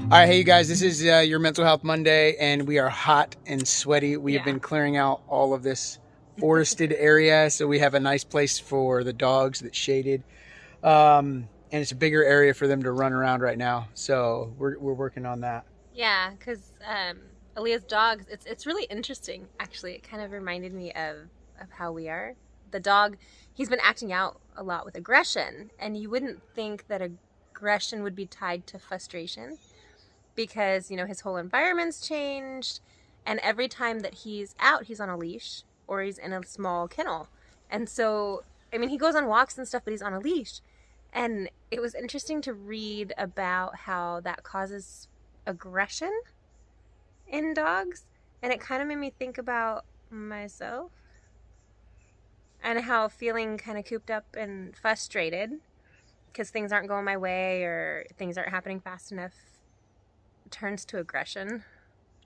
All right, hey you guys, this is your Mental Health Monday, and we are hot and sweaty. We have Yeah. been clearing out all of this forested area, so we have a nice place for the dogs that's shaded, and it's a bigger area for them to run around right now. So we're working on that. Yeah, because Aaliyah's dogs, it's really interesting, actually. It kind of reminded me of how we are. The dog, he's been acting out a lot with aggression, and you wouldn't think that aggression would be tied to frustration because, his whole environment's changed, and every time that he's out, he's on a leash or he's in a small kennel. And so, he goes on walks and stuff, but he's on a leash. And it was interesting to read about how that causes aggression in dogs. And it kind of made me think about myself and how feeling kind of cooped up and frustrated because things aren't going my way or things aren't happening fast enough turns to aggression.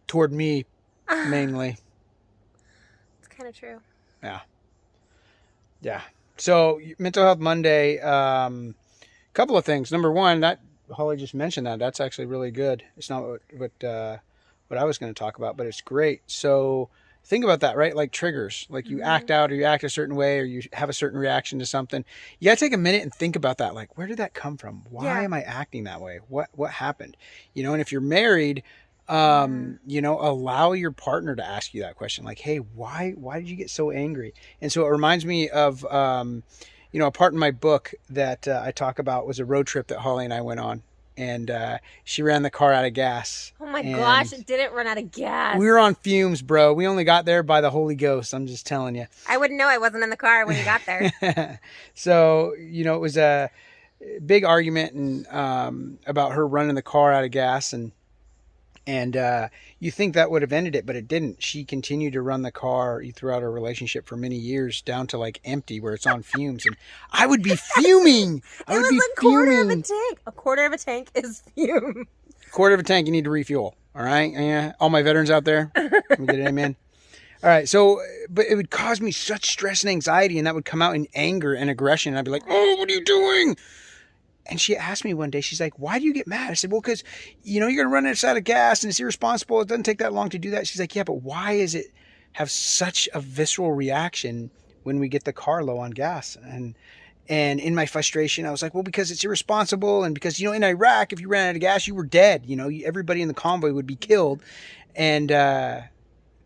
Toward me, mainly. It's kind of true. Yeah. So Mental Health Monday, couple of things. Number one, that Holly just mentioned that's actually really good. It's not what I was going to talk about, but it's great. So think about that, right? Like triggers, like you act out or you act a certain way or you have a certain reaction to something. You got to take a minute and think about that. Like, where did that come from? Why am I acting that way? What happened? And if you're married, allow your partner to ask you that question. Like, hey, why did you get so angry? And so it reminds me of, a part in my book that I talk about was a road trip that Holly and I went on. And she ran the car out of gas. Oh my gosh, it didn't run out of gas. We were on fumes, bro. We only got there by the Holy Ghost. I'm just telling you. I wouldn't know. I wasn't in the car when you got there. So, it was a big argument and about her running the car out of gas. And you think that would have ended it, but it didn't. She continued to run the car throughout our relationship for many years, down to like empty, where it's on fumes, and I would be fuming. It was a quarter of a tank. A quarter of a tank is fume. Quarter of a tank, you need to refuel. All right, yeah. All my veterans out there, let me get an amen. All right, so, but it would cause me such stress and anxiety, and that would come out in anger and aggression. And I'd be like, "Oh, what are you doing?" And she asked me one day, she's like, why do you get mad? I said, well, because, you're going to run out of gas and it's irresponsible. It doesn't take that long to do that. She's like, yeah, but why is it have such a visceral reaction when we get the car low on gas? And in my frustration, I was like, well, because it's irresponsible. And because, in Iraq, if you ran out of gas, you were dead. Everybody in the convoy would be killed. And,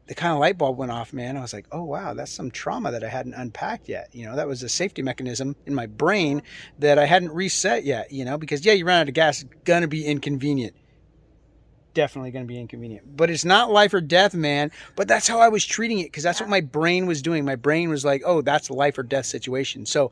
the kind of light bulb went off, man. I was like, oh, wow, that's some trauma that I hadn't unpacked yet. That was a safety mechanism in my brain that I hadn't reset yet, because, you run out of gas, it's going to be inconvenient. Definitely going to be inconvenient. But it's not life or death, man. But that's how I was treating it because that's what my brain was doing. My brain was like, oh, that's a life or death situation. So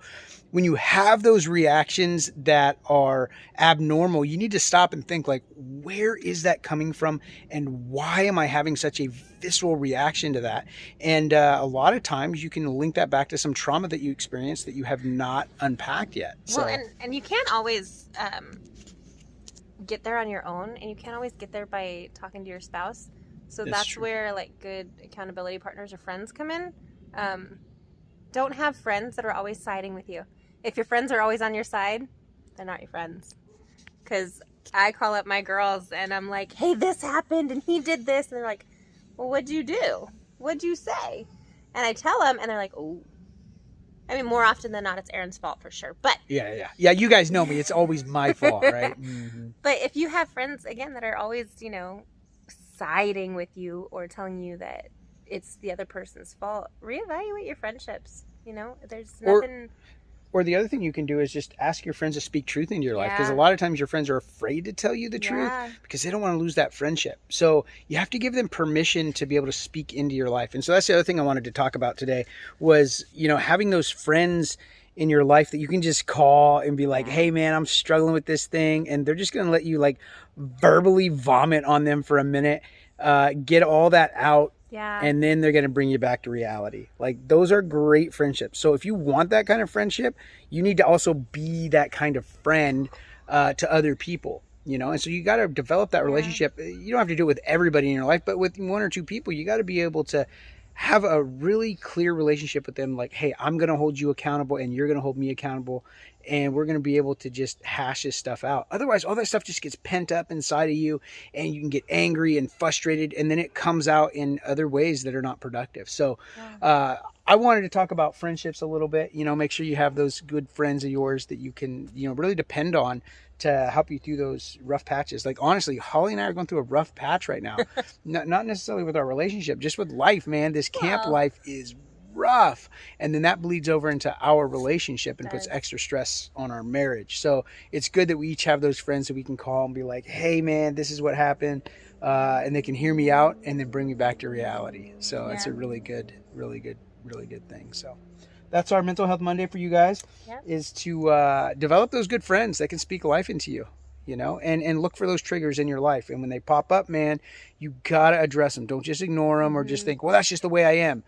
when you have those reactions that are abnormal, you need to stop and think like, where is that coming from? And why am I having such a visceral reaction to that? And a lot of times you can link that back to some trauma that you experienced that you have not unpacked yet. Well, and you can't always get there on your own, and you can't always get there by talking to your spouse. So that's where like good accountability partners or friends come in. Don't have friends that are always siding with you. If your friends are always on your side, they're not your friends. Because I call up my girls and I'm like, hey, this happened and he did this. And they're like, well, what'd you do? What'd you say? And I tell them and they're like, oh. More often than not, it's Aaron's fault for sure. But yeah, you guys know me. It's always my fault, right? Mm-hmm. But if you have friends, again, that are always, siding with you or telling you that it's the other person's fault, reevaluate your friendships. There's nothing... Or the other thing you can do is just ask your friends to speak truth into your life. Because a lot of times your friends are afraid to tell you the truth because they don't want to lose that friendship. So you have to give them permission to be able to speak into your life. And so that's the other thing I wanted to talk about today was, having those friends in your life that you can just call and be like, hey man, I'm struggling with this thing. And they're just going to let you like verbally vomit on them for a minute, get all that out. Yeah. And then they're going to bring you back to reality. Like those are great friendships. So if you want that kind of friendship, you need to also be that kind of friend to other people, And so you got to develop that relationship. You don't have to do it with everybody in your life, but with one or two people, you got to be able to have a really clear relationship with them. Like, hey, I'm going to hold you accountable and you're going to hold me accountable. and we're going to be able to just hash this stuff out. Otherwise, all that stuff just gets pent up inside of you, and you can get angry and frustrated, and then it comes out in other ways that are not productive. So I wanted to talk about friendships a little bit. Make sure you have those good friends of yours that you can really depend on to help you through those rough patches. Like, honestly, Holly and I are going through a rough patch right now. Not necessarily with our relationship, just with life, man. This camp life is rough, and then that bleeds over into our relationship and puts extra stress on our marriage. So it's good that we each have those friends that we can call and be like, hey man, this is what happened, and they can hear me out and then bring me back to reality. So it's a really good thing. So that's our Mental Health Monday for you guys, is to develop those good friends that can speak life into you, and look for those triggers in your life. And when they pop up, man, you gotta address them. Don't just ignore them or just think, well, that's just the way I am.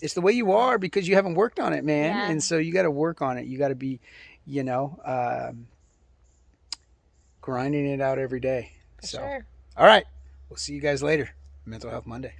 It's the way you are because you haven't worked on it, man. And so you got to work on it. You got to be, grinding it out every day. Sure. All right. We'll see you guys later. Mental Health Monday.